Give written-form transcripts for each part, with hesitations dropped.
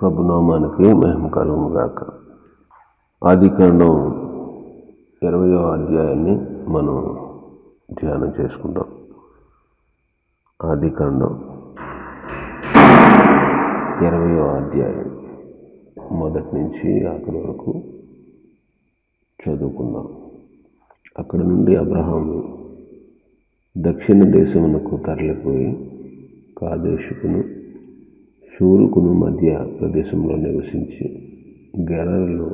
ప్రభునామానికి మహిమ కలుగును గాక. ఆదికాండం 20వ అధ్యాయాన్ని మనం ధ్యానం చేసుకుందాం. ఆదికాండం 20వ అధ్యాయం మొదటి నుంచి ఆఖరి వరకు చదువుకుందాం. అక్కడ నుండి అబ్రహాము దక్షిణ దేశమునకు తరలిపోయి కాదేశుకును షూరుకును మధ్య ప్రదేశంలో నివసించి గెరారులో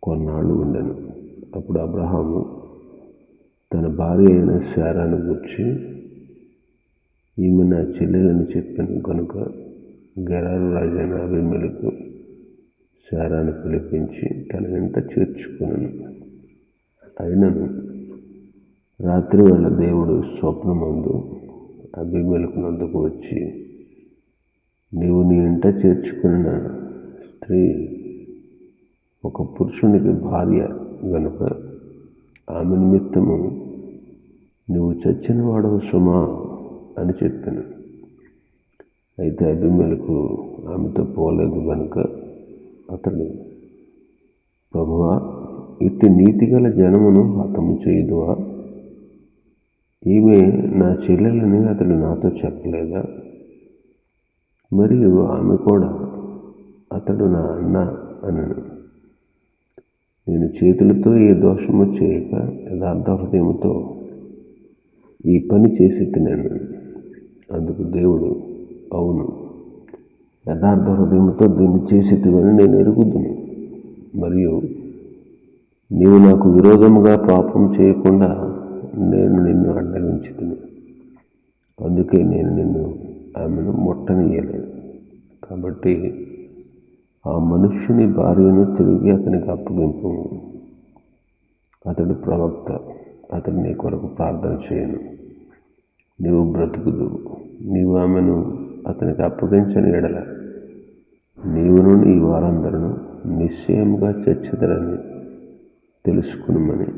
కొన్నాళ్ళు ఉండెను. అప్పుడు అబ్రహాము తన భార్య అయిన శారాను గూర్చి, ఈమె నా చెల్లెలని చెప్పాను కనుక గెరారు రాజైన అబీమెలెకు శారాను పిలిపించి తన వెంట చేర్చుకునను. అయినను రాత్రి వేళ దేవుడు స్వప్నమందు అబీమెలెకు నొద్దకు వచ్చి, నీవు నీ ఇంట చేర్చుకున్న స్త్రీ ఒక పురుషునికి భార్య గనుక ఆమె నిమిత్తము నువ్వు చచ్చిన వాడవు సుమా అని చెప్పాను. అయితే అబీమెలెకు ఆమెతో పోలేదు గనుక అతడు, ప్రభువా, ఇట్టి నీతిగల జనమును హతము చేయుదువా? ఈమె నా చెల్లెలని అతడు నాతో చెప్పలేదా? మరియు ఆమె కూడా, అతడు నా అన్న అనను. నేను చేతులతో ఏ దోషము చేయక యథార్థ హృదయముతో ఈ పని చేసి తిన్నాను. అందుకు దేవుడు, అవును, యథార్థ హృదయముతో దీన్ని చేసితివని నేను ఎరుగుదును. మరియు నీవు నాకు విరోధముగా పాపం చేయకుండా నేను నిన్ను అడ్డగించుతుని, అందుకే నేను నిన్ను ఆమెను ముట్టనీయలేదు. కాబట్టి ఆ మనుష్యుని భార్యను తిరిగి అతనికి అప్పగింపు. అతడు ప్రవక్త, అతడు నీ కొరకు ప్రార్థన చేయను, నీవు బ్రతుకుదు. నీవు ఆమెను అతనికి అప్పగించని ఎడల నీవును నీ వారందరూ నిశ్చయముగా చచ్చెదరని తెలుసుకునమని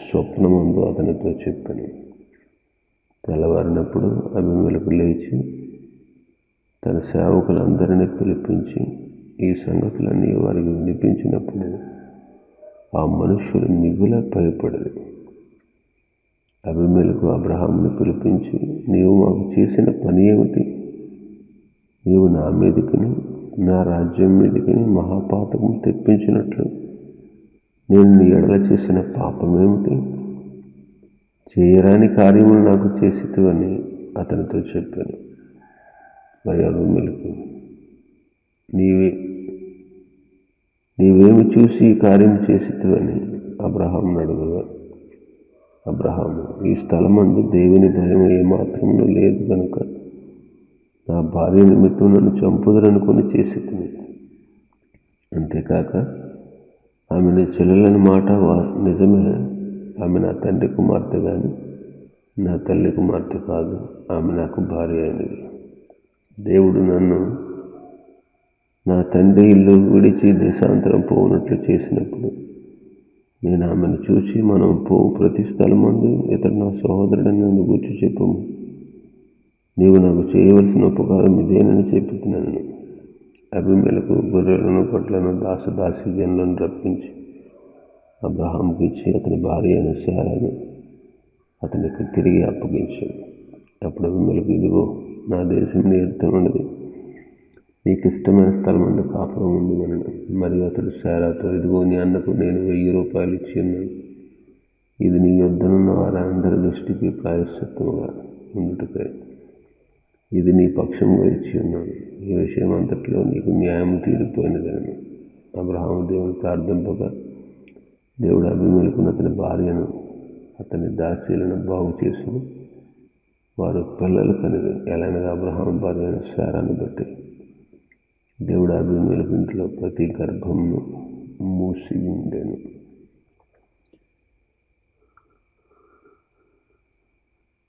స్వప్నమందు అతనితో చెప్పాను. తెల్లవారినప్పుడు అబీమెలెకు లేచి తన సేవకులందరినీ పిలిపించి ఈ సంగతులన్నీ వారికి వినిపించినప్పుడు ఆ మనుష్యులు మిగుల భయపడరు. అబీమెలెకు అబ్రహామును పిలిపించి, నీవు మాకు చేసిన పని ఏమిటి? నీవు నా మీదికిని నా రాజ్యం మీదికిని మహాపాతకం తెప్పించినట్లు నేను నీ ఎడల చేసిన పాపమేమిటి? చేయరాని కార్యములు నాకు చేసితివని అతనితో చెప్పాను. మరి అబీమెలెకు, నీవేమి చూసి ఈ కార్యం చేసితివని అబ్రహామును అడుగగా, అబ్రహాము, ఈ స్థలమందు దేవుని భయం ఏమాత్రమును లేదు కనుక నా భార్య నిమిత్తం నన్ను చంపుదరనుకొని చేసి తిని. అంతేకాక ఆమె నీ చెల్లెలని మాట నిజమే. ఆమె నా తండ్రి కుమార్తె కానీ నా తల్లి కుమార్తె కాదు. ఆమె నాకు భార్య అయినది. దేవుడు నన్ను నా తండ్రి ఇల్లు విడిచి దేశాంతరం పోవునట్లు చేసినప్పుడు నేను ఆమెను చూసి, మనం పోవు ప్రతి స్థలమందు ఇతడు నా సహోదరుడని నన్ను గూర్చి చెప్పము. నీవు నాకు చేయవలసిన ఉపకారం ఇదేనని చెప్పుతున్నాను. అబీమెలెకు గొర్రెలను గొడ్లను దాసదాసి జనులను రప్పించి అబ్రహాముకి ఇచ్చి అతని భార్య అయిన శారాను అతనికి తిరిగి అప్పగించాడు. అప్పుడు అబీమెలెకు, ఇదిగో నా దేశం నీ ఎదుటనున్నది, నీకు ఇష్టమైన స్థలం అందు కాపురం ఉంది అన్నాడు. మరియు అతడు శారాతో, ఇదిగో నీ అన్నకు నేను 1000 రూపాయలు ఇచ్చి ఉన్నాను. ఇది నీ యొద్దనున్న వారందరి దృష్టికి ప్రాయశ్చిత్తముగా ఉండుటకై ఇది నీ పక్షముగా ఇచ్చి ఉన్నాను. ఈ విషయం అంతట్లో నీకు న్యాయం తీరిపోయినదని అబ్రహాము దేవుని ప్రార్థింపగా, దేవుడు అబీమెలెకును అతని భార్యను అతని దాసీలను బాగు చేసి వారు పిల్లలు కనిది. ఎలానగా అబ్రహాము భార్య అయిన శారాను బట్టి దేవుడు అబీమెలెకు ఇంట్లో ప్రతి గర్భమును మూసి ఉండెను.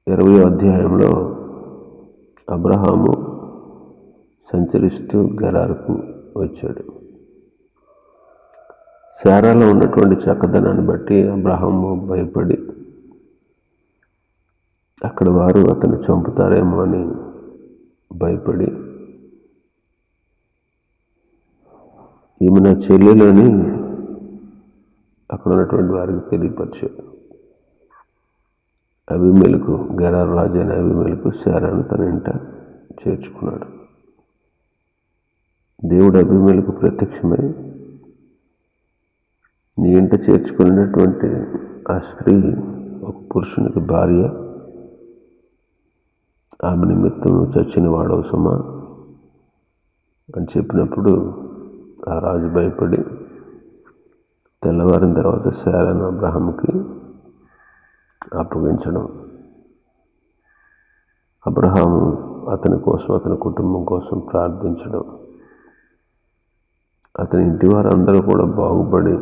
20వ అధ్యాయంలో అబ్రహాము సంచరిస్తూ గెరారుకు వచ్చాడు. శారాలో ఉన్నటువంటి చక్కదనాన్ని బట్టి అబ్రహాము భయపడి అక్కడ వారు అతన్ని చంపుతారేమో అని భయపడి ఈమె నా చెల్లెలు అని అక్కడ ఉన్నటువంటి వారికి తెలియపరిచాడు. అబీమెలెకు, గెరారు రాజు అయిన అబీమెలెకు శారాను తన ఇంట చేర్చుకున్నాడు. దేవుడు అబీమెలెకు ప్రత్యక్షమై, నీ ఇంట చేర్చుకున్నటువంటి ఆ స్త్రీ ఒక పురుషునికి భార్య, ఆమె నిమిత్తం చచ్చిన వాడవు సుమా అని చెప్పినప్పుడు ఆ రాజు భయపడి తెల్లవారిన తర్వాత శారాను అబ్రహాముకి అప్పగించడం, అబ్రహాము అతని కోసం, అతని కుటుంబం కోసం ప్రార్థించడం, అతని ఇంటి వారందరూ కూడా బాగుపడి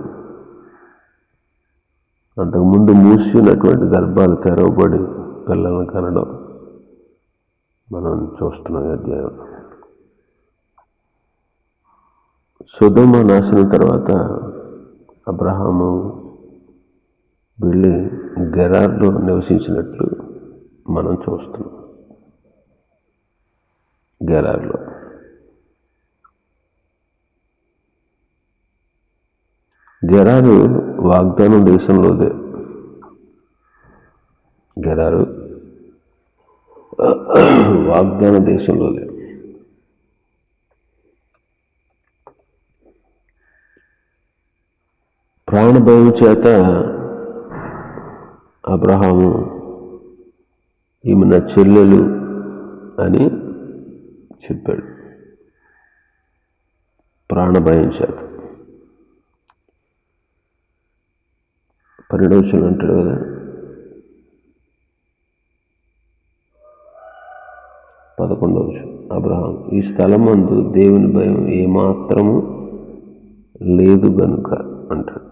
అంతకుముందు మూసి ఉన్నటువంటి గర్భాలు తెరవబడి పిల్లలను కనడం మనం చూస్తున్నాం ఈ అధ్యాయంలో. సొదొమ నాశనం తర్వాత అబ్రహాము వెళ్ళి గెరారులో నివసించినట్లు మనం చూస్తున్నాం. గెరారులో గెరారు వాగ్దానం దేశంలోదే. గెరారు వాగ్దాన దేశంలోదే. ప్రాణభయం చేత అబ్రహాము ఈమె నా చెల్లెలు అని చెప్పాడు. ప్రాణభయం చేత. 12వ వచనం అంటాడు కదా, 11వ వచనం, అబ్రహాం ఈ స్థలమందు దేవుని భయం ఏమాత్రము లేదు గనుక అంటాడు.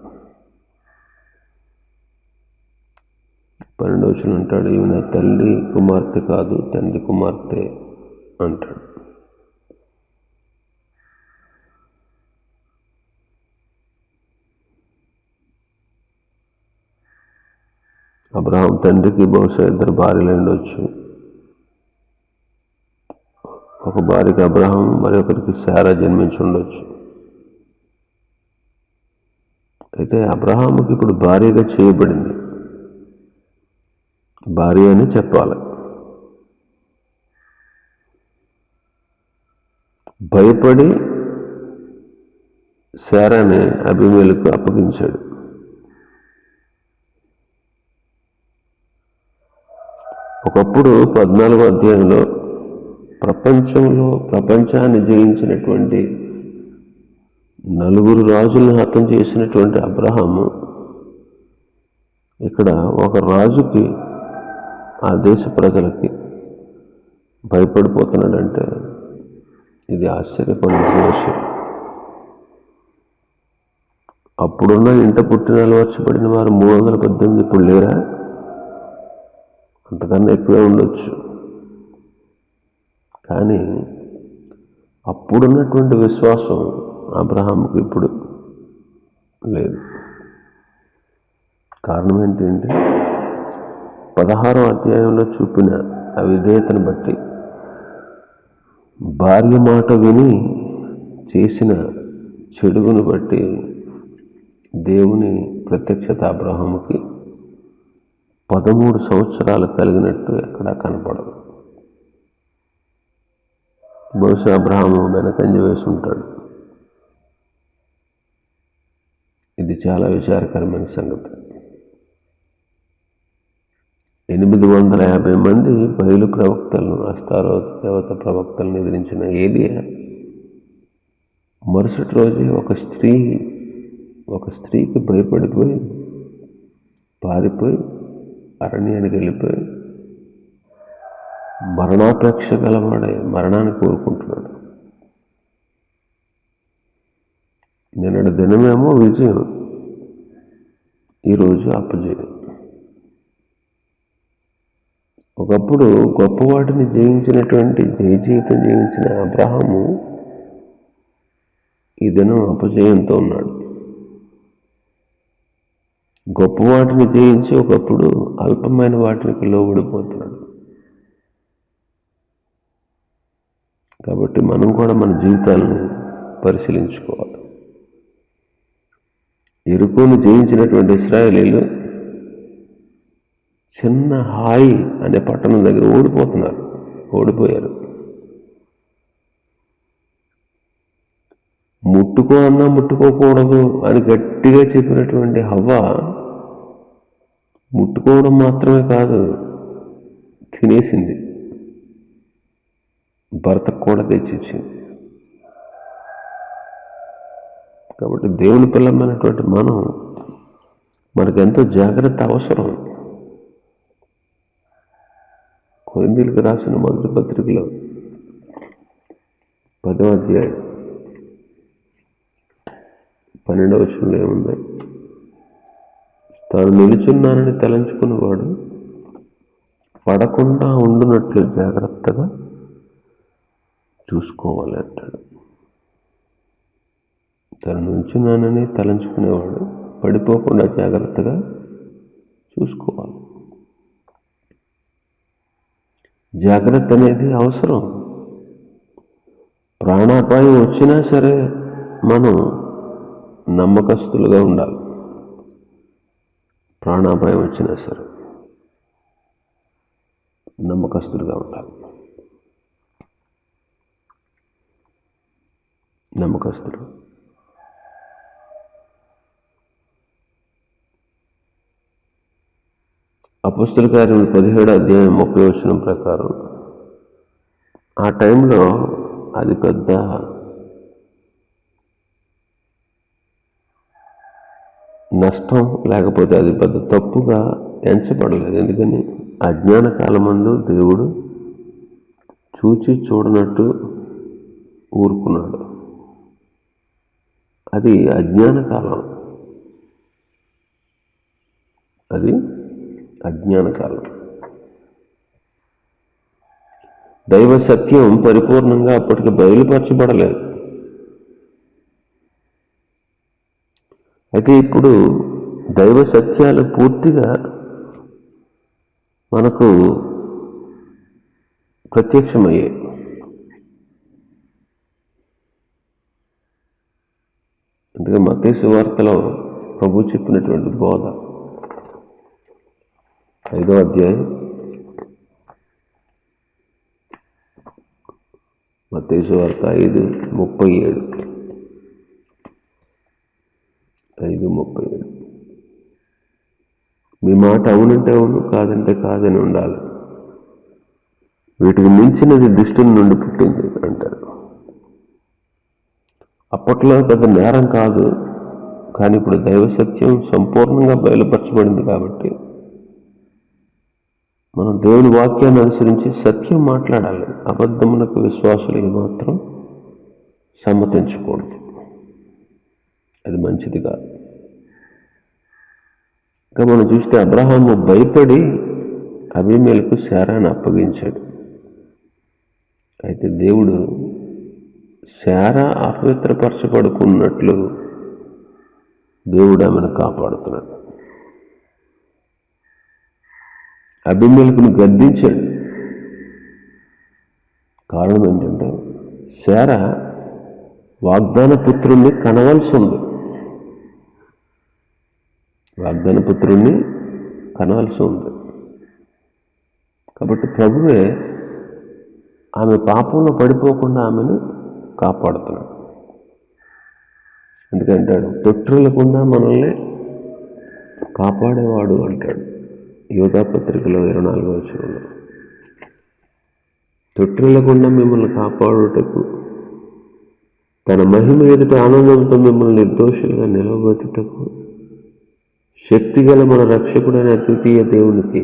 12వ వచనం అంటాడు, ఈమె నా తల్లి కుమార్తె కాదు, తండ్రి కుమార్తె అంటాడు. అబ్రహాం తండ్రికి బహుశా 2 భార్యలు ఉండొచ్చు. ఒక భార్యకి అబ్రహాం, మరి ఒకరికి శారా జన్మించి ఉండొచ్చు. అయితే అబ్రహాముకి ఇప్పుడు భార్యగా చేయబడింది, భార్య అని చెప్పాలి. భయపడి శారాని అబీమెలెకు అప్పగించాడు. ఒకప్పుడు 14వ అధ్యాయంలో ప్రపంచాన్ని జయించినటువంటి 4 రాజులను హతం చేసినటువంటి అబ్రహాము ఇక్కడ ఒక రాజుకి, ఆ దేశ ప్రజలకి భయపడిపోతున్నాడంటే ఇది ఆశ్చర్యపడాల్సిన విషయం. అప్పుడున్న ఇంట పుట్టిన అలవర్చబడిన వారు 318, ఇప్పుడు లేరా? అంతకన్నా ఎక్కువే ఉండొచ్చు. కానీ అప్పుడున్నటువంటి విశ్వాసం అబ్రహాముకు ఇప్పుడు లేదు. కారణం ఏంటంటే 16వ అధ్యాయంలో చూపిన అవిధేయతను బట్టి, భార్య మాట విని చేసిన చెడుగును బట్టి దేవుని ప్రత్యక్షత అబ్రహాముకి 13 సంవత్సరాలు కలిగినట్టు ఎక్కడా కనపడదు. బహుశా అబ్రహాము వెనకంజ వేసి ఉంటాడు. ఇది చాలా విచారకరమైన సంగతి. 850 మంది బయలు ప్రవక్తలను, అస్తారోత్ దేవత ప్రవక్తలను ఎదిరించిన ఏలియా మరుసటి రోజే ఒక స్త్రీకి భయపడిపోయి పారిపోయి అరణ్యానికి వెళ్ళిపోయి మరణాపేక్ష గలవాడే మరణాన్ని కోరుకుంటున్నాడు. నిన్నటి దినమేమో విజయం, ఈరోజు అపజయం. ఒకప్పుడు గొప్పవాటిని జయించినటువంటి జయజీవితం జీవించిన అబ్రహాము ఈ దినం అపజయంతో ఉన్నాడు. గొప్పవాటిని జయించి ఒకప్పుడు అల్పమైన వాటికి లోబడిపోతున్నాడు. కాబట్టి మనం కూడా మన జీవితాలను పరిశీలించుకోవాలి. ఎరుకోను జయించినటువంటి ఇశ్రాయేలీలు చిన్న హాయి అనే పట్టణం దగ్గర ఓడిపోయారు. ముట్టుకో అన్నా ముట్టుకోకూడదు అని గట్టిగా చెప్పినటువంటి హవ్వ ముట్టుకోవడం మాత్రమే కాదు, తినేసింది, భర్తకు కూడా తెచ్చిచ్చింది. కాబట్టి దేవుని పిల్లమైనటువంటి మనకెంతో జాగ్రత్త అవసరం. కొరింథీయులకు రాసిన మొదటి పత్రికలో 10వ అధ్యాయం 12వ వచనంలో ఏముంది? తాను నిలుచున్నానని తలంచుకున్నవాడు పడకుండా ఉండునట్లు జాగ్రత్తగా చూసుకోవాలి అంటాడు. తను నిలుచున్నానని తలంచుకునేవాడు పడిపోకుండా జాగ్రత్తగా చూసుకోవాలి. జాగ్రత్త అనేది అవసరం. ప్రాణాపాయం వచ్చినా సరే మనం నమ్మకస్తులుగా ఉండాలి. ప్రాణాపాయం వచ్చినా సరే నమ్మకస్తులుగా ఉండాలి. నమ్మకస్తులు. అపొస్తలుల కార్యములు 17వ అధ్యాయం 30వ వచనం ప్రకారం ఆ టైంలో అది పెద్ద నష్టం, లేకపోతే అది పెద్ద తప్పుగా ఎంచబడలేదు. ఎందుకని? అజ్ఞాన కాలమందు దేవుడు చూచి చూడనట్టు ఊరుకున్నాడు. అది అజ్ఞాన కాలం. అది అజ్ఞాన కాలం. దైవ సత్యం పరిపూర్ణంగా అప్పటికి బయలుపరచబడలేదు. అయితే ఇప్పుడు దైవ సత్యాలు పూర్తిగా మనకు ప్రత్యక్షమయ్యాయి. అందుకే మత్తయి సువార్తలో ప్రభు చెప్పినటువంటి బోధ 5వ అధ్యాయం మత్తయి సువార్త 5:37 మీ మాట అవునంటే అవును, కాదంటే కాదని ఉండాలి. వీటికి మించినది దుష్టుని నుండి పుట్టింది అంటారు. అప్పట్లో పెద్ద నేరం కాదు, కానీ ఇప్పుడు దైవ సత్యం సంపూర్ణంగా బయలుపరచబడింది. కాబట్టి మనం దేవుని వాక్యాన్ని అనుసరించి సత్యం మాట్లాడాలి. అబద్ధమునకు విశ్వాసులకి మాత్రం సమ్మతించకూడదు. అది మంచిది కాదు. ఇంకా మనం చూస్తే అబ్రహాము భయపడి అబీమెలెకు శారాను అప్పగించాడు. అయితే దేవుడు శారా అపవిత్రపరచబడుకున్నట్లు దేవుడు ఆమెను కాపాడుతున్నాడు. అబీమెలెకును గద్దించాడు. కారణం ఏంటంటే శారా వాగ్దాన పుత్రుణ్ణి కనవలసి ఉంది. కాబట్టి ప్రభువే ఆమె పాపంలో పడిపోకుండా ఆమెను కాపాడుతున్నాడు. ఎందుకంటాడు, తొట్టిల్లకుండా మనల్ని కాపాడేవాడు అంటాడు యోధా పత్రికలో 24వ వచనంలో. తొట్టిల్లకుండా మిమ్మల్ని కాపాడుటకు, తన మహిమ ఎదుట ఆనందంతో మిమ్మల్ని నిర్దోషులుగా నిలవబెట్టుటకు శక్తిగల మన రక్షకుడైన ద్వితీయ దేవునికి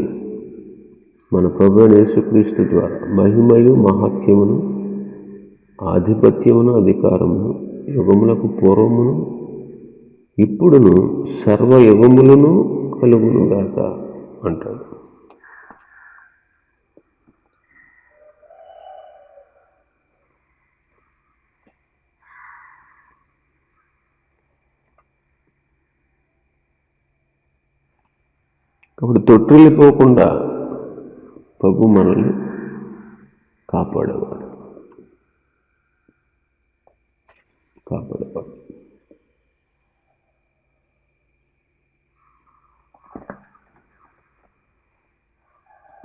మన ప్రభువైన యేసుక్రీస్తు ద్వారా మహిమయు మహాత్యమును ఆధిపత్యమును అధికారమును యుగములకు పూర్వమును ఇప్పుడును సర్వయుగములను కలుగునుగాక అంటాడు. కాబట్టి తొట్టిల్లిపోకుండా ప్రభు మనల్ని కాపాడేవాడు.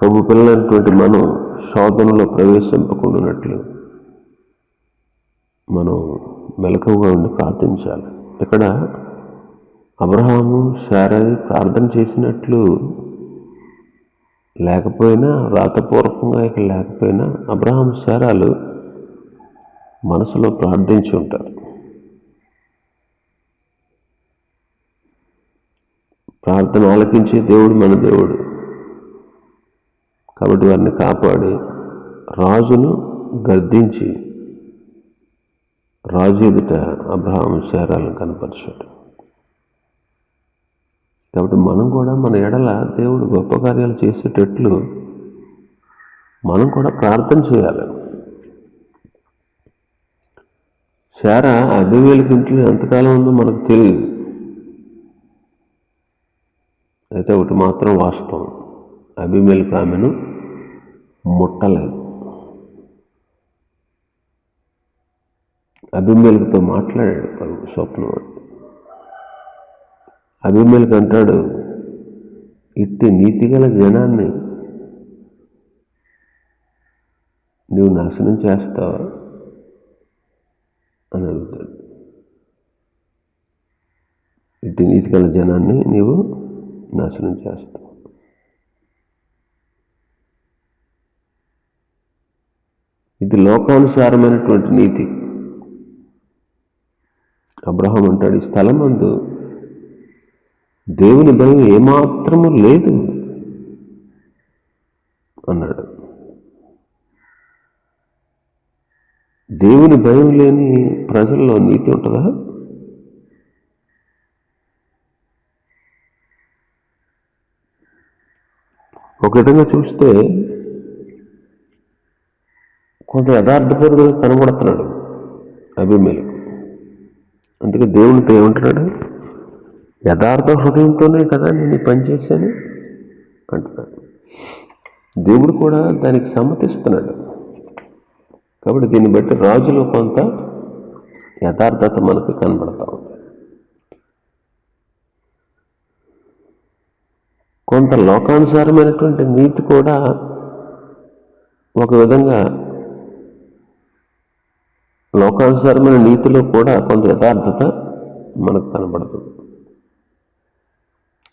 ప్రభు పిల్లలైనటువంటి మనం శోధనలో ప్రవేశింపకుండానట్లు మనం మెలకువగా ఉండి ప్రార్థించాలి. ఇక్కడ అబ్రహాము శారయి ప్రార్థన చేసినట్లు లేకపోయినా, వ్రాతపూర్వకంగా ఇక లేకపోయినా, అబ్రహాము శారాలు మనసులో ప్రార్థించి ఉంటారు. ప్రార్థన ఆలకించే దేవుడు మన దేవుడు కాబట్టి వారిని కాపాడి రాజును గద్దించి రాజు ఎదుట అబ్రహాము శారాలను కనపరిచాడు. కాబట్టి మనం కూడా మన ఎడల దేవుడు గొప్ప కార్యాలు చేసేటట్లు మనం కూడా ప్రార్థన చేయాలి. శారా అబీమెలెకు ఇంట్లో ఎంతకాలం ఉందో మనకు తెలియదు. అయితే ఒకటి మాత్రం వాస్తవం, అబీమెలెకు ఆమెను ముట్టలేదు. అబీమెలెకుతో మాట్లాడాడు ప్రభు స్వప్నం. అబీమెలెకు అంటాడు, ఇట్టి నీతిగల జనాన్ని నీవు నాశనం చేస్తావా అని అడుగుతాడు. ఇట్టి నీతిగల జనాన్ని నీవు నాశనం చేస్తావు. ఇది లోకానుసారమైనటువంటి నీతి. అబ్రహాం అంటాడు, ఈ స్థలమందు దేవుని భయం ఏమాత్రము లేదు అన్నాడు. దేవుని భయం లేని ప్రజల్లో నీతి ఉంటుందా? ఒక విధంగా చూస్తే కొంత యథార్థపరుడుగా కనబడుతున్నాడు అబీమెలెకు. అందుకే దేవునితో ఏమంటున్నాడు, యథార్థ హృదయంతోనే కదా నేను ఈ పని చేశాను అంటున్నాడు. దేవుడు కూడా దానికి సమ్మతిస్తున్నాడు. కాబట్టి దీన్ని బట్టి రాజులో కొంత యథార్థత మనకు కనబడతా ఉంది. కొంత లోకానుసారమైనటువంటి నీతి కూడా ఒక విధంగా, లోకానుసారమైన నీతిలో కూడా కొంత యథార్థత మనకు కనబడుతుంది.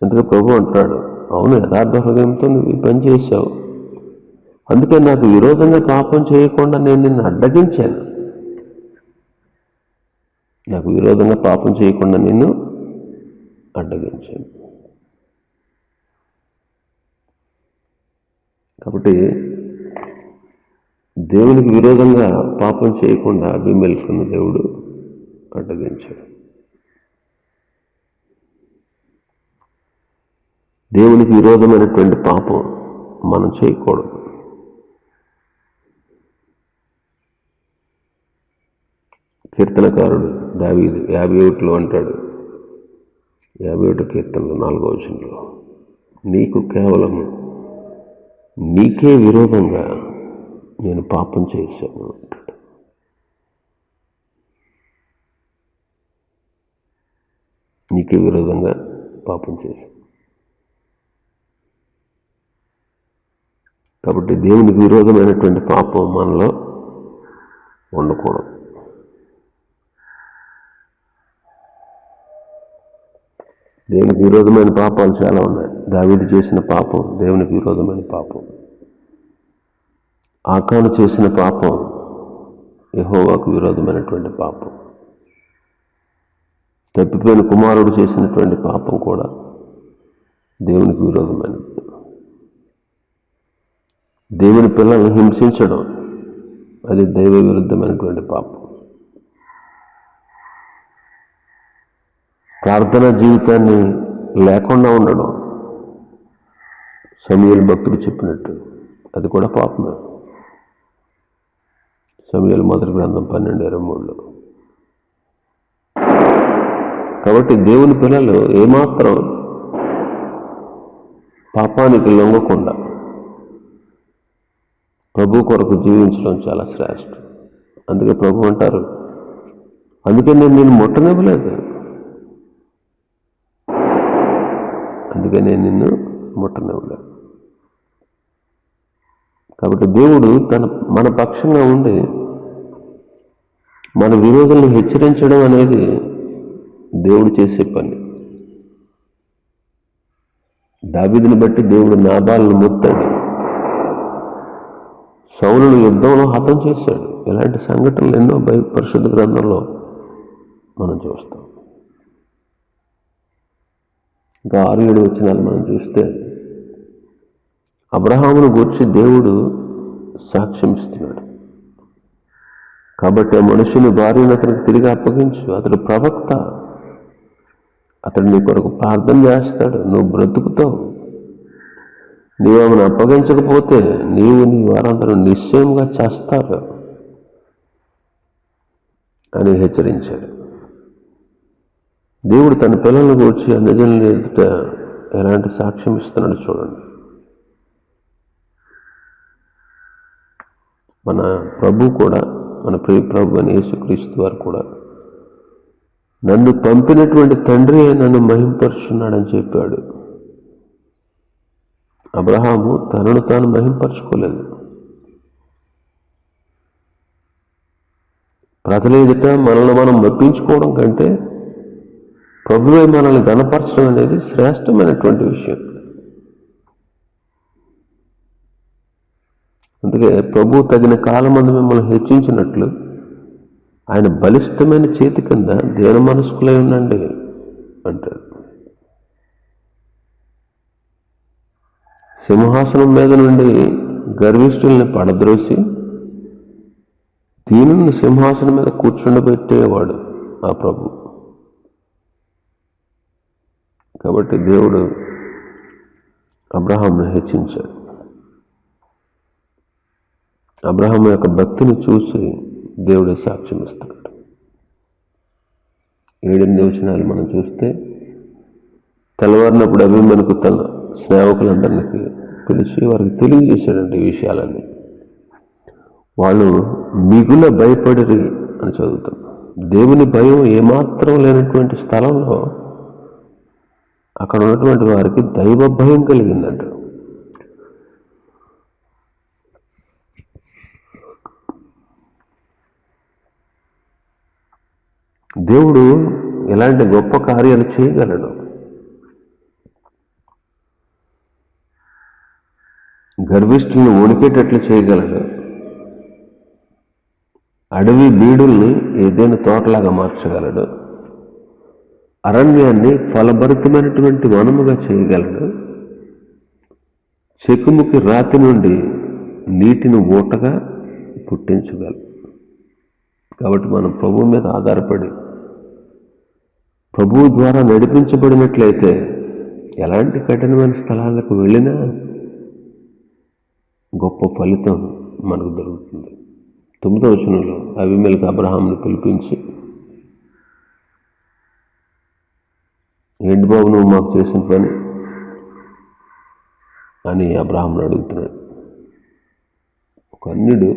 అందుకే ప్రభు అంటున్నాడు, అవును యథార్థ హృదయంతో నువ్వు ఈ పని చేశావు, అందుకే నాకు విరోధంగా పాపం చేయకుండా నేను నిన్ను అడ్డగించాను. నాకు విరోధంగా పాపం చేయకుండా నిన్ను అడ్డగించాను. కాబట్టి దేవునికి విరోధంగా పాపం చేయకుండా అబీమెలెకును దేవుడు అడ్డగించాడు. దేవునికి విరోధమైనటువంటి పాపం మనం చేయకూడదు. కీర్తనకారుడు దావీదు 51లో అంటాడు, 51 కీర్తనలో 4వ వచనంలో, నీకు కేవలం నీకే విరోధంగా నేను పాపం చేశాను అంటాడు. నీకే విరోధంగా పాపం చేశాను. కాబట్టి దేవునికి విరోధమైనటువంటి పాపం మనలో ఉండకూడదు. దేవునికి విరోధమైన పాపాలు చాలా ఉన్నాయి. దావీదు చేసిన పాపం దేవునికి విరోధమైన పాపం. ఆకాను చేసిన పాపం యెహోవాకు విరోధమైనటువంటి పాపం. తప్పిపోయిన కుమారుడు చేసినటువంటి పాపం కూడా దేవునికి విరోధమైనది. దేవుని పిల్లల్ని హింసించడం అది దైవ విరుద్ధమైనటువంటి పాపం. ప్రార్థనా జీవితాన్ని లేకుండా ఉండడం, సమూయేలు భక్తుడు చెప్పినట్టు, అది కూడా పాపమే. సమూయేలు మొదటి గ్రంథం 12:23లో. కాబట్టి దేవుని పిల్లలు ఏమాత్రం పాపానికి లొంగకుండా ప్రభు కొరకు జీవించడం చాలా శ్రేష్టం. అందుకే ప్రభు అంటారు, అందుకే నేను నిన్ను ముట్టనివ్వలేదు, అందుకే నేను నిన్ను ముట్టనివ్వలేదు. కాబట్టి దేవుడు మన పక్షంగా ఉండి మన విరోధులను హెచ్చరించడం అనేది దేవుడు చేసే పని. దావీదుని బట్టి దేవుడు నాబాలును ముట్టాడు, సౌలును యుద్ధంలో హతం చేశాడు. ఇలాంటి సంఘటనలు ఎన్నో పరిశుద్ధ గ్రంథంలో మనం చూస్తాం. ఇంకా 6-7 వచనాలు మనం చూస్తే అబ్రహామును గూర్చి దేవుడు సాక్ష్యం ఇస్తున్నాడు. కాబట్టి ఆ మనుషుని భార్యను అతనికి తిరిగి అప్పగించు, అతడు ప్రవక్త, అతడు నీ కొరకు ప్రార్థన చేస్తాడు, నువ్వు బ్రతుకుతావు. నీవు ఆమెను అప్పగించకపోతే నీ వారందరూ నిశ్చయంగా చేస్తారు అని హెచ్చరించాడు. దేవుడు తన పిల్లలను గూర్చి అన్యజనుల ఎదుట ఎలాంటి సాక్ష్యం ఇస్తున్నాడు చూడండి. మన ప్రభు కూడా, మన ప్రియ ప్రభు అని యేసుక్రీస్తు వారు కూడా నన్ను పంపినటువంటి తండ్రి నన్ను మహింపరుచున్నాడని చెప్పాడు. అబ్రహాము తనను తాను మహింపరచుకోలేదు. ప్రజల ఎదుట మనల్ని మనం మెప్పించుకోవడం కంటే ప్రభువే మనల్ని ఘనపరచడం అనేది శ్రేష్టమైనటువంటి విషయం. అందుకే ప్రభు తగిన కాలమందు మిమ్మల్ని హెచ్చించినట్లు ఆయన బలిష్టమైన చేతి కింద దీన మనస్కులై ఉండండి అంటాడు. సింహాసనం మీద నుండి గర్విష్ఠుల్ని పడద్రోసి దీనుని సింహాసనం మీద కూర్చుండబెట్టేవాడు ఆ ప్రభు. కాబట్టి దేవుడు అబ్రహామును హెచ్చించాడు. అబ్రహాము యొక్క భక్తిని చూసి దేవుడే సాక్ష్యం ఇస్తాడు. 7-8 వచనాలు మనం చూస్తే, తెల్లవారినప్పుడు అభిమన్యుకు తన సేవకులందరికీ పిలిచి వారికి తెలియజేశాడంటే ఈ విషయాలన్నీ. వాళ్ళు మిగుల భయపడిరి అని చదువుతాం. దేవుని భయం ఏమాత్రం లేనటువంటి స్థలంలో అక్కడ ఉన్నటువంటి వారికి దైవ భయం కలిగిందంట. దేవుడు ఎలాంటి గొప్ప కార్యాలు చేయగలడు. గర్విష్ఠుల్ని వణికేటట్లు చేయగలడు. అడవి బీడుల్ని ఏదైనా తోటలాగా మార్చగలడు. అరణ్యాన్ని ఫలభరితమైనటువంటి వనముగా చేయగలడు. చెకుముకి రాతి నుండి నీటిని ఊటగా పుట్టించగలడు. కాబట్టి మనం ప్రభువు మీద ఆధారపడి ప్రభువు ద్వారా నడిపించబడినట్లయితే ఎలాంటి కఠినమైన స్థలాలకు వెళ్ళినా గొప్ప ఫలితం మనకు దొరుకుతుంది. 9వ వచనంలో అబీమెలెకు అబ్రహామును పిలిపించి, ఏంటి బాబు నువ్వు మాకు చేసిన పని అని అబ్రహామును అడుగుతున్నాడు. ఒక అన్యుడు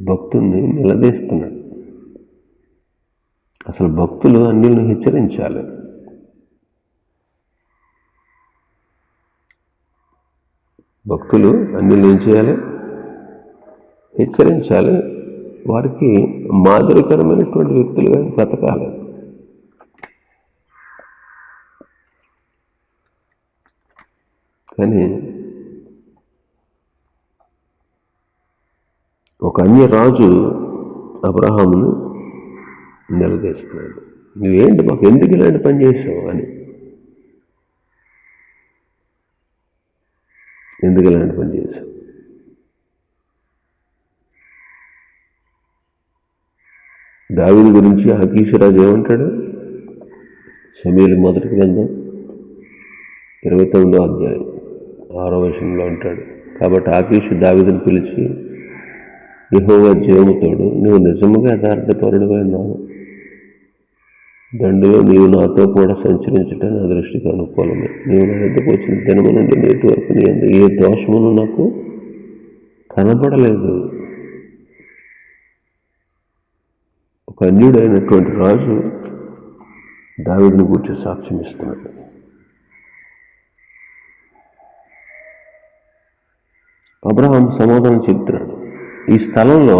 భక్తుడిని నిలదీస్తున్నాడు. అసలు భక్తులు అన్యులను హెచ్చరించాలి. భక్తులు అన్యులను ఏం చేయాలి? హెచ్చరించాలి. వారికి మాదిరికరమైనటువంటి వ్యక్తులుగా బ్రతకాలి. కానీ ఒక అన్య రాజు అబ్రహామును నిలదీస్తున్నాడు. నువ్వేంటి మాకు ఎందుకు ఇలాంటి పని చేసావు అని. ఎందుకు ఇలాంటి పని చేసావు? దావీదు గురించి ఆకీషు రాజు ఏమంటాడు? సమూయేలు మొదటి గ్రంథం 29వ అధ్యాయం 6వ వచనంలో అంటాడు, కాబట్టి ఆకీషు దావీదును పిలిచి, యెహోవా జీవముతోడు నువ్వు నిజముగా యథార్థపరుడుగా ఉన్నావు. దండులో నీవు నాతో కూడా సంచరించుట నా దృష్టికి అనుకూలమే. నీవు నా యొద్దకు వచ్చిన దినము నుండి నేటి వరకు నీ అందు ఏ దోషమును నాకు కనబడలేదు. ఒక అన్యుడైనటువంటి రాజు దావీదును గూర్చి సాక్ష్యం ఇస్తున్నాడు. అబ్రహాం సమాధానం చెప్తున్నాడు, ఈ స్థలంలో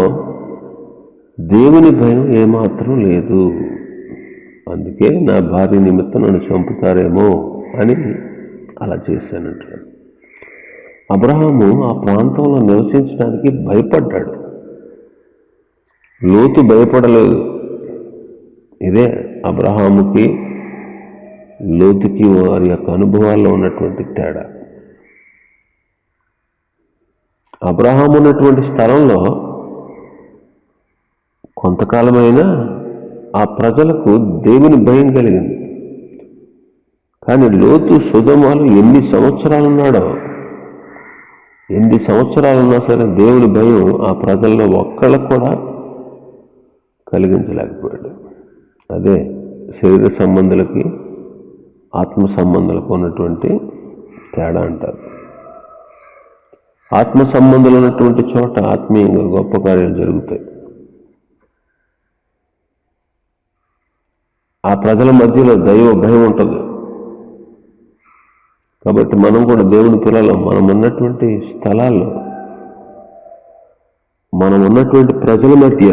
దేవుని భయం ఏమాత్రం లేదు, అందుకే నా భార్య నిమిత్తం నన్ను చంపుతారేమో అని అలా చేశానంటాడు. అబ్రహాము ఆ ప్రాంతంలో నివసించడానికి భయపడ్డాడు, లోతు భయపడలేదు. ఇదే అబ్రహాముకి లోతుకి వారి యొక్క అనుభవాల్లో ఉన్నటువంటి తేడా. అబ్రహాము ఉన్నటువంటి స్థలంలో కొంతకాలమైనా ఆ ప్రజలకు దేవుని భయం కలిగింది. కానీ లోతు సొదొమలో ఎన్ని సంవత్సరాలున్నా సరే దేవుని భయం ఆ ప్రజల్లో ఒక్కళ్ళకు కూడా కలిగించలేకపోయాడు. అదే శరీర సంబంధులకి ఆత్మ సంబంధాలకు ఉన్నటువంటి తేడా అంటారు. ఆత్మ సంబంధాలు ఉన్నటువంటి చోట ఆత్మీయంగా గొప్ప కార్యాలు జరుగుతాయి. ఆ ప్రజల మధ్యలో దైవ భయం ఉంటుంది. కాబట్టి మనం కూడా దేవుని పిల్లలు, మనం ఉన్నటువంటి స్థలాల్లో, మనం ఉన్నటువంటి ప్రజల మధ్య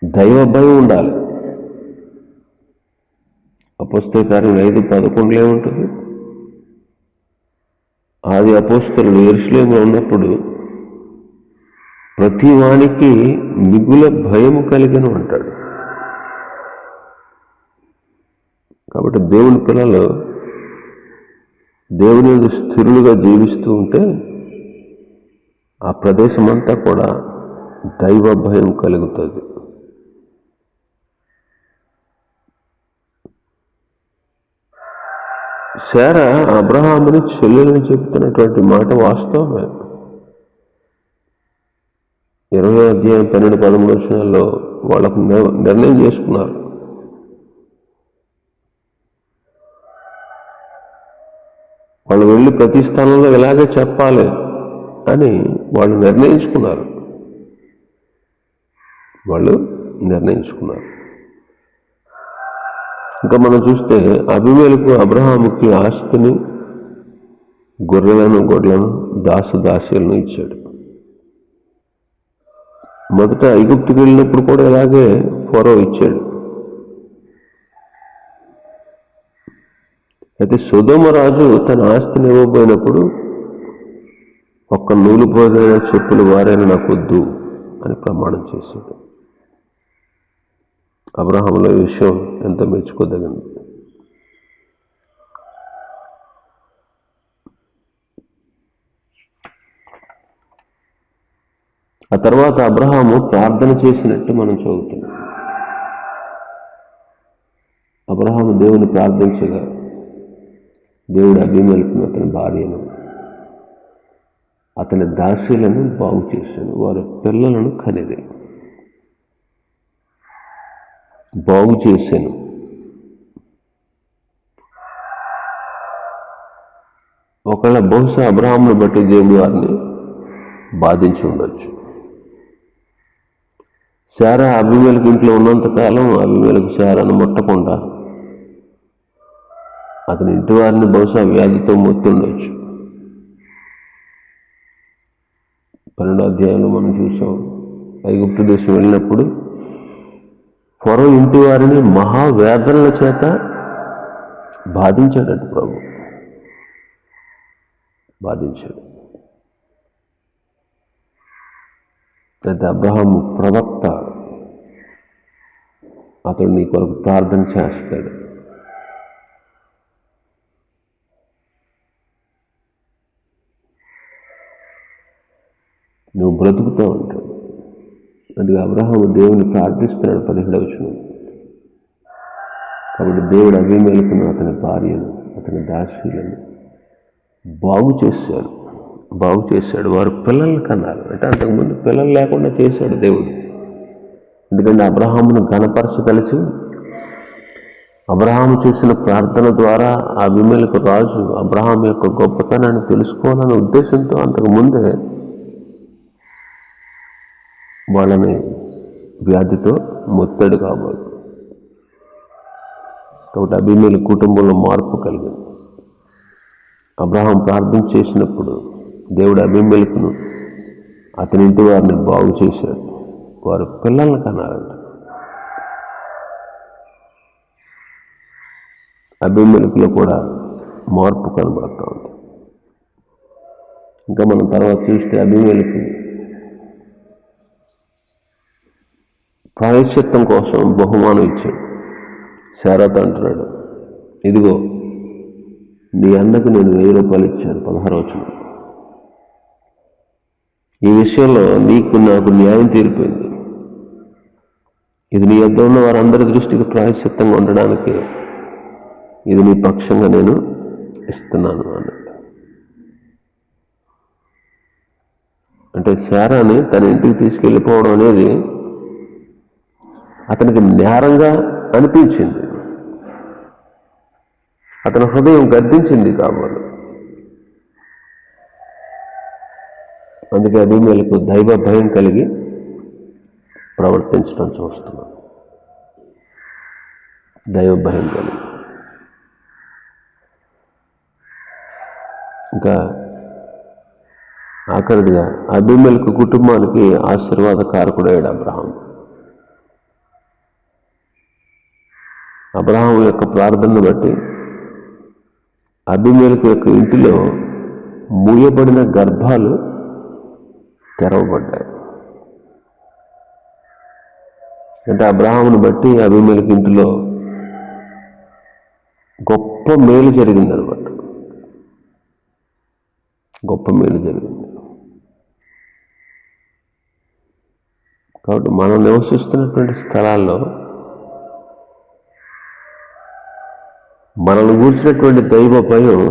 దైవ భయం ఉండాలి. అపోస్తల కార్యం 5:11 ఏముంటుంది? ఆది అపోస్తలుడు యెరూషలేములో ఉన్నప్పుడు ప్రతి వానికి మిగుల భయము కలిగెను అంటాడు. కాబట్టి దేవుని పిల్లలు దేవుని స్థిరులుగా జీవిస్తూ ఉంటే ఆ ప్రదేశం అంతా కూడా దైవ భయం కలుగుతుంది. శారా అబ్రహాముని చెల్లెలని చెబుతున్నటువంటి మాట వాస్తవమే. 20వ అధ్యాయం 12-13 వచనాల్లో వాళ్ళకు నిర్ణయం చేసుకున్నారు. వాళ్ళు వెళ్ళి ప్రతి స్థానంలో ఇలాగే చెప్పాలి అని వాళ్ళు నిర్ణయించుకున్నారు. ఇంకా మనం చూస్తే అబీమెలెకు అబ్రహాముకి ఆస్తిని, గొర్రెలను, గొడ్లను, దాసుదాసీలను ఇచ్చాడు. మొదట ఐగుప్తుకి వెళ్ళినప్పుడు కూడా ఇలాగే ఫరో ఇచ్చాడు. అయితే సొదొమ రాజు తన ఆస్తిని ఇవ్వబోయినప్పుడు ఒక్క నూలు పోదైన చెప్పులు వారైనా నాకొద్దు అని ప్రమాణం చేశాడు. అబ్రహాములో ఈ విషయం ఎంత మెచ్చుకోదగింది. ఆ తర్వాత అబ్రహాము ప్రార్థన చేసినట్టు మనం చదువుతున్నాం. అబ్రహాము దేవుని ప్రార్థించగా దేవుడు అబీమెలెకును, అతని భార్యను, అతని దాసీలను బాగు చేశాను, వారి పిల్లలను కనిది. బాగు చేశాను. ఒకవేళ బహుశా అబ్రహామును బట్టి దేవుడు వారిని బాధించి ఉండొచ్చు. శారా అబీమెలెకు ఇంట్లో ఉన్నంతకాలం అబీమెలెకు శారాను ముట్టకుండా అతని ఇంటి వారిని బహుశా వ్యాధితో మొత్తుండొచ్చు. 12వ అధ్యాయంలో మనం చూసాం, ఐగుప్తు దేశం వెళ్ళినప్పుడు ఫరో ఇంటి వారిని మహావేదనల చేత బాధించాడట ప్రభు. అయితే అబ్రహాము ప్రవక్త, అతడు నీ కొరకు ప్రార్థన చేస్తాడు. నువ్వు బ్రతుకుతావు అంటాడు. అందుకే అబ్రహాము దేవుని ప్రార్థిస్తున్నాడు 17వ వచనం. కాబట్టి దేవుడు అబీమెలెకును, అతని భార్యను, అతని దాసీలను బాగు చేశాడు. వారు పిల్లల్ని కన్నారు. అంటే అంతకుముందు పిల్లలు లేకుండా చేశాడు దేవుడు. ఎందుకంటే అబ్రహామును ఘనపరచదలిచి అబ్రహాము చేసిన ప్రార్థన ద్వారా అబీమెలెకు రాజు అబ్రహాము యొక్క గొప్పతనాన్ని తెలుసుకోవాలనే ఉద్దేశంతో అంతకుముందే వాళ్ళని వ్యాధితో మొత్తడు కాబోదు. కాబట్టి అబీమెలెకు కుటుంబంలో మార్పు కలిగింది. అబ్రహాం ప్రార్థన చేసినప్పుడు దేవుడు అబీమెలెకును అతని ఇంటి వారిని బాగు చేశాడు. వారు పిల్లల్ని కన్నారంట. అబీమెలెకులో కూడా మార్పు కనబడుతూ ఉంది. ఇంకా మనం తర్వాత చూస్తే అబీమెలెకు ప్రాయశ్చిత్తం కోసం బహుమానం ఇచ్చాడు. శారాతో అంటున్నాడు, ఇదిగో నీ అన్నకు నేను 1000 రూపాయలు ఇచ్చాను. 16వ వచనం. ఈ విషయంలో నీకు నాకు న్యాయం తీరిపోయింది. ఇది నీ యొద్ద ఉన్న వారందరి దృష్టికి ప్రాయశ్చిత్తంగా ఉండడానికి ఇది నీ పక్షంగా నేను ఇస్తున్నాను అన్నట్టు. అంటే శారాని తన ఇంటికి తీసుకెళ్ళిపోవడం అనేది అతనికి నేరంగా అనిపించింది. అతని హృదయం గద్దించింది కాబట్టి. అందుకే అబీమెలెకు దైవ భయం కలిగి ప్రవర్తించడం చూస్తున్నాం. దైవ భయం కలిగి. ఇంకా ఆఖరిగా అబీమెలెకు కుటుంబానికి ఆశీర్వాదకారకుడయ్యాడు అబ్రహాం. అబ్రహాం యొక్క ప్రార్థనను బట్టి అబీమెలెకు యొక్క ఇంటిలో మూయబడిన గర్భాలు తెరవబడ్డాయి. అంటే అబ్రహామును బట్టి అబీమెలెకు ఇంటిలో గొప్ప మేలు జరిగిందనమాట. గొప్ప మేలు జరిగింది. కాబట్టి మనం నివసిస్తున్నటువంటి స్థలాల్లో మనల్ని గూర్చినటువంటి దైవ భయం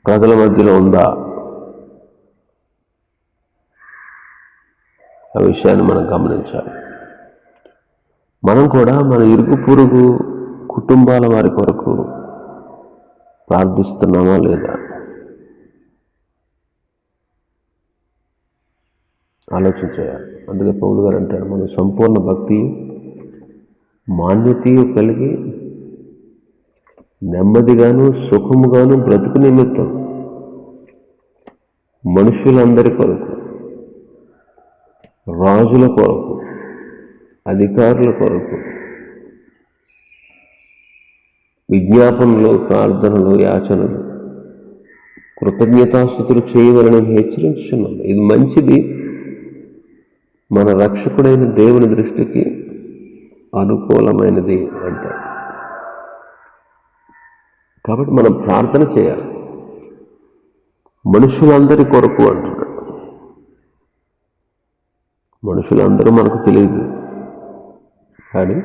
ప్రజల మధ్యలో ఉందా? ఆ విషయాన్ని మనం గమనించాలి. మనం కూడా మన ఇరుగు పొరుగు కుటుంబాల వారి కొరకు ప్రార్థిస్తున్నామా లేదా ఆలోచించేయాలి. అందుకే పౌలు గారు అంటారు, మనం సంపూర్ణ భక్తి మాన్యతయు కలిగి నెమ్మదిగాను సుఖముగాను బ్రతుకు నిమిత్తం మనుషులందరి కొరకు, రాజుల కొరకు, అధికారుల కొరకు విజ్ఞాపనలు, ప్రార్థనలు, యాచనలు, కృతజ్ఞతాస్తుతులు చేయవలని హెచ్చరించున్నాం. ఇది మంచిది, మన రక్షకుడైన దేవుని దృష్టికి అనుకూలమైనది అంటాడు. కాబట్టి మనం ప్రార్థన చేయాలి. మనుషులందరి కొరకు అంటున్నాడు. మనుషులందరూ మనకు తెలియదు, కానీ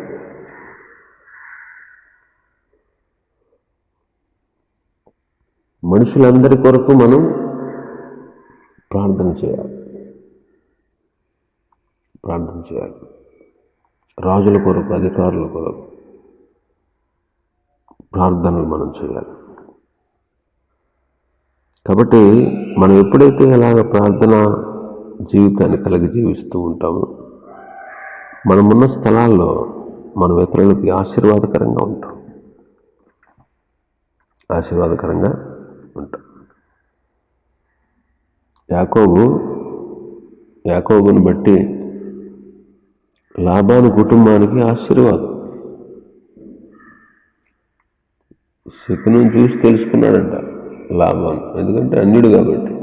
మనుషులందరి కొరకు మనం ప్రార్థన చేయాలి. ప్రార్థన చేయాలి. రాజుల కొరకు, అధికారుల కొరకు ప్రార్థనలు మనం చేయాలి. కాబట్టి మనం ఎప్పుడైతే అలాగ ప్రార్థన జీవితాన్ని కలిగి జీవిస్తూ ఉంటామో మనమున్న స్థలాల్లో మనం ఇతరులకి ఆశీర్వాదకరంగా ఉంటాం. ఆశీర్వాదకరంగా ఉంటాం. యాకోబుని బట్టి లాబాను కుటుంబానికి ఆశీర్వాదం. శకును చూసి తెలుసుకున్నాడంట లాబాను, ఎందుకంటే అన్యుడు కాబట్టి.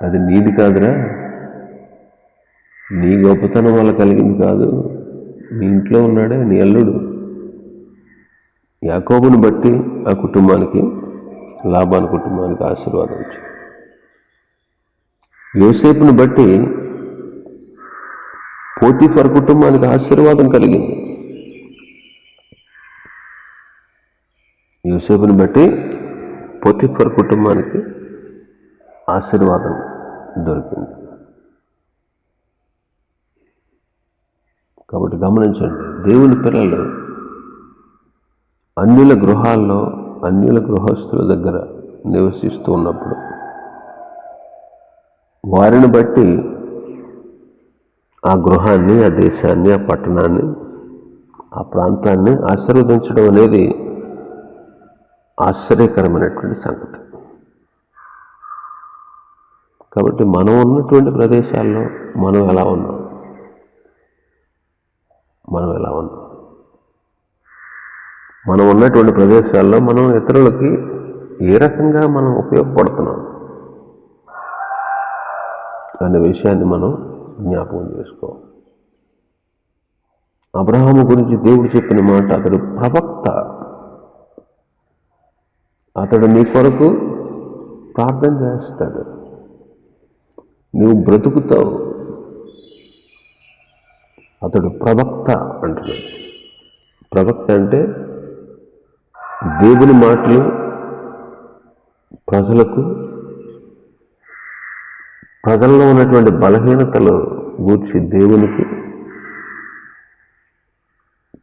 అది నీది కాదురా, నీ గొప్పతనం వల్ల కలిగింది కాదు, నీ ఇంట్లో ఉన్నాడే నీ అల్లుడు. యాకోబుని బట్టి ఆ కుటుంబానికి, లాబాను కుటుంబానికి ఆశీర్వాదం వచ్చింది. యోసేపుని బట్టి పోతీఫర్ కుటుంబానికి ఆశీర్వాదం కలిగింది. యోసేపుని బట్టి పోతీఫర్ కుటుంబానికి ఆశీర్వాదం దొరికింది. కాబట్టి గమనించండి, దేవుని పిల్లలు అన్యుల గృహాల్లో, అన్యుల గృహస్థుల దగ్గర నివసిస్తూ ఉన్నప్పుడు వారిని బట్టి ఆ గృహాన్ని, ఆ దేశాన్ని, ఆ పట్టణాన్ని, ఆ ప్రాంతాన్ని ఆశీర్వదించడం అనేది ఆశ్చర్యకరమైనటువంటి సంగతి. కాబట్టి మనం ఉన్నటువంటి ప్రదేశాల్లో మనం ఎలా ఉన్నాం? మనం ఉన్నటువంటి ప్రదేశాల్లో మనం ఇతరులకి ఏ రకంగా మనం ఉపయోగపడుతున్నాం అనే విషయాన్ని మనం జ్ఞాపకం చేసుకోవాలి. అబ్రహాము గురించి దేవుడు చెప్పిన మాట, అతడు ప్రవక్త, అతడు నీ కొరకు ప్రార్థన చేస్తాడు, నువ్వు బ్రతుకుతావు. అతడు ప్రవక్త అంటున్నాడు. ప్రవక్త అంటే దేవుని మాటలు ప్రజల్లో ఉన్నటువంటి బలహీనతలు గూర్చి దేవునికి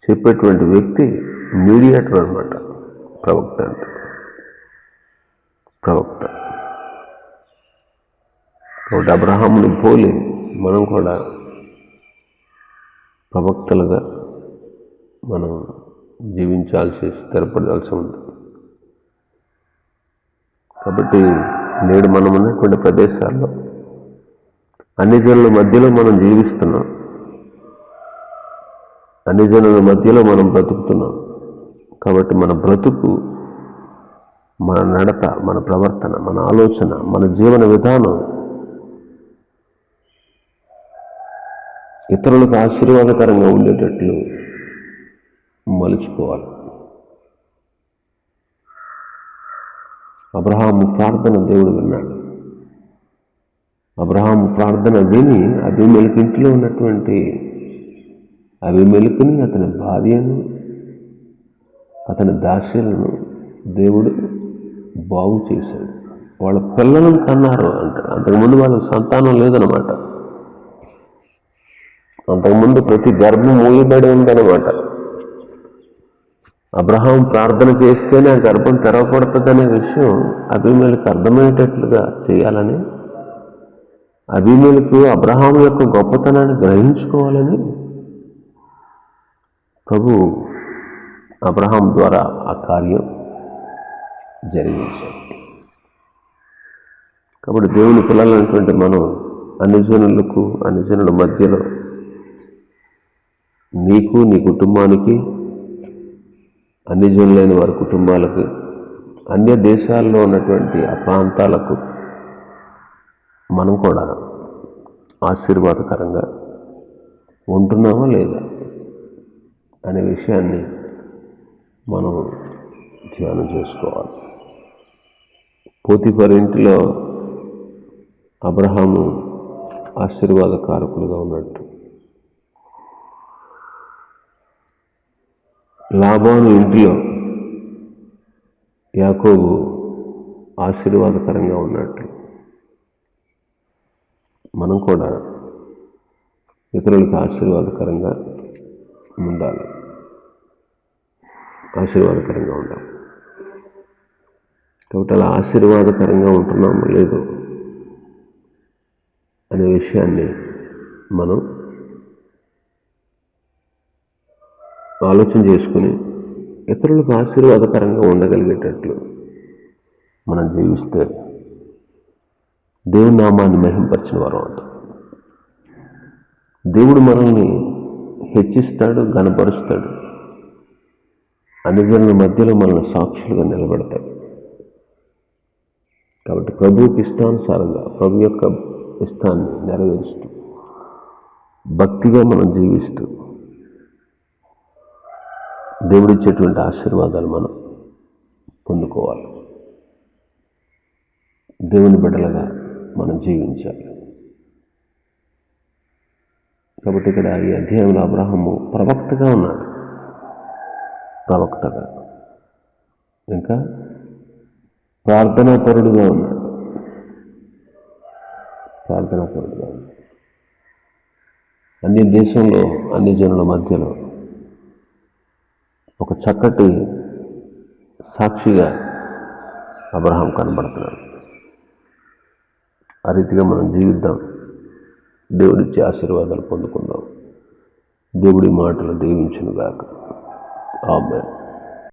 చెప్పేటువంటి వ్యక్తి, మీడియేటర్ అన్నమాట ప్రవక్త అంటే. కాబట్టి అబ్రహాముని పోలి మనం కూడా ప్రవక్తలుగా మనం జీవించాల్సి, స్థిరపడాల్సి ఉంది. కాబట్టి నేడు మనం ఉన్నటువంటి ప్రదేశాల్లో అన్ని జనుల మధ్యలో మనం జీవిస్తున్నాం, అన్ని జనుల మధ్యలో మనం బ్రతుకుతున్నాం. కాబట్టి మన బ్రతుకు, మన నడత, మన ప్రవర్తన, మన ఆలోచన, మన జీవన విధానం ఇతరులకు ఆశీర్వాదకరంగా ఉండేటట్లు మలుచుకోవాలి. అబ్రహాము ప్రార్థన దేవుడు విన్నాడు. అబ్రహాము ప్రార్థన విని అబీమెలెకు ఇంటిలో ఉన్నటువంటి అబీమెలెకుని, అతని భార్యను, అతని దాస్యులను దేవుడు బాగు చేశాడు. వాళ్ళ పిల్లలను కన్నారు అంటాడు. అంతకుముందు వాళ్ళకి సంతానం లేదనమాట. అంతకుముందు ప్రతి గర్భం మూయబడి ఉందన్నమాట. అబ్రహాం ప్రార్థన చేస్తేనే ఆ గర్భం తెరవబడుతుందనే విషయం అబీమెలెకు అర్థమయ్యేటట్లుగా చేయాలని, అబీమెలెకు అబ్రహాం యొక్క గొప్పతనాన్ని గ్రహించుకోవాలని ప్రభు అబ్రహాం ద్వారా ఆ కార్యం జరిగించాడు. కాబట్టి దేవుని పిల్లలైనటువంటి మనం అన్ని జనుల మధ్యలో నీకు, నీ కుటుంబానికి, అన్ని జనులైన వారి కుటుంబాలకు, అన్య దేశాల్లో ఉన్నటువంటి ఆ ప్రాంతాలకు మనం కూడా ఆశీర్వాదకరంగా ఉంటున్నామా లేదా అనే విషయాన్ని మనం ధ్యానం చేసుకోవాలి. పోతీఫరు ఇంటిలో అబ్రహాము ఆశీర్వాదకారకులుగా ఉన్నట్టు, లాబాను ఇంటిలో యాకోబు ఆశీర్వాదకరంగా ఉన్నట్టు మనం కూడా ఇతరులకు ఆశీర్వాదకరంగా ఉండాలి. కాబట్టి అలా ఆశీర్వాదకరంగా ఉంటున్నాము లేదు అనే విషయాన్ని మనం ఆలోచన చేసుకుని ఇతరులకు ఆశీర్వాదకరంగా ఉండగలిగేటట్లు మనం జీవిస్తే దేవుని నామాన్ని మహింపరిచిన వారు అవుతాం. దేవుడు మనల్ని హెచ్చిస్తాడు, ఘనపరుస్తాడు, అన్ని జనుల మధ్యలో మనల్ని సాక్షులుగా నిలబెడతాడు. కాబట్టి ప్రభువుకి ఇష్టానుసారంగా, ప్రభు యొక్క ఇష్టాన్ని నెరవేరుస్తూ, భక్తిగా మనం జీవిస్తూ దేవుడిచ్చేటువంటి ఆశీర్వాదాలు మనం పొందుకోవాలి. దేవుని బిడ్డలుగా మనం జీవించాలి. కాబట్టి ఇక్కడ ఈ అధ్యాయంలో అబ్రహాము ప్రవక్తగా ఉన్నాడు. ఇంకా ప్రార్థనాపరుడుగా ఉన్నాడు. అన్ని దేశంలో, అన్ని జనుల మధ్యలో ఒక చక్కటి సాక్షిగా అబ్రహాం కనబడుతున్నాడు. ఆ రీతిగా మనం జీవిద్దాం. దేవుడిచ్చే ఆశీర్వాదాలు పొందుకుందాం. దేవుడి మాటలు దీవించునుగాక. ఆమేన్.